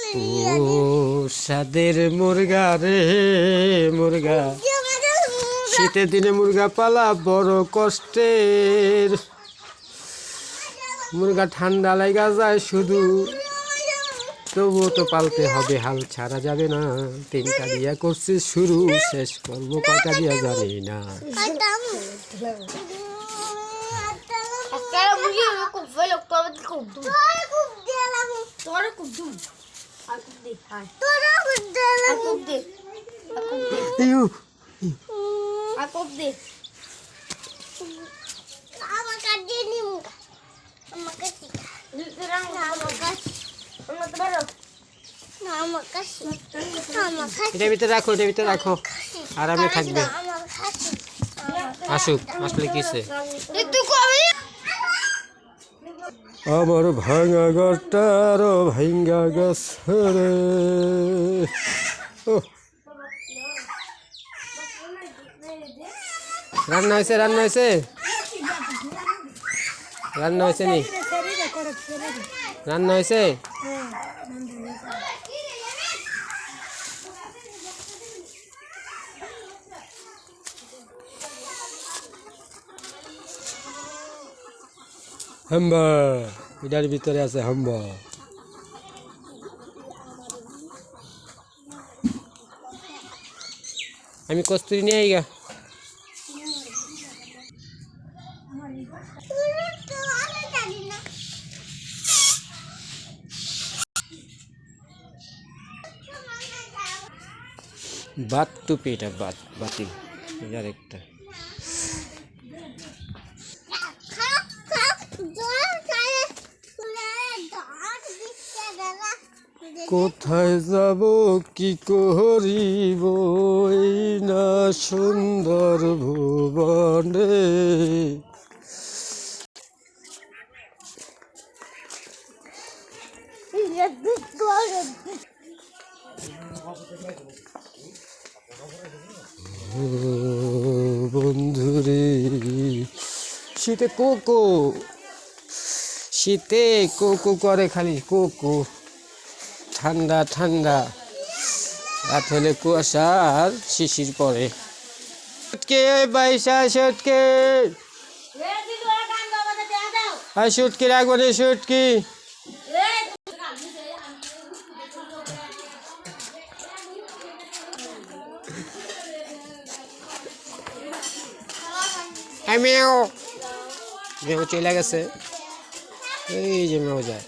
ও সাদের মুরগা রে মুরগা, শীতের দিনে মুরগা পালা বড় কষ্টের। মুরগা ঠান্ডা লাগা যায় শুধু, তবুও তো পালতে হবে, হাল ছাড়া যাবে না। 3টা দিয়া করছি শুরু, শেষ করবো কয়টা দিয়া জানি না। এটার ভিতরে রাখো, এটার ভিতরে রাখো, আরামে থাকবে। আসুক, আসলে কিসে আমার ভাঙা ঘরটা আরো ভাঙ্গা গেছে রে। রান্না হয়েছে, রান্না হয়েছে, রান্না হয়েছে নি, রান্না হয়েছে। হাম্বা এটার ভিতরে আছে হাম্বা। আমি কস্তুরি নিয়ে আইগা। বাত টুপি, এটা বাত বাতি এটার একটা। কোথায় যাব কি করিব এই না সুন্দর ভুবনে, বন্ধুরে শীতে কোকো, শীতে কোকো করে খালি কোকো, ঠান্ডা ঠান্ডা, রাত হলে কুয়াশার শিশির পড়ে। সুটকে বাইশা সুটকে, আর সুটকি রাখবো না সুটকি। মেও মেও চলে গেছে, এই যে মেও যায়।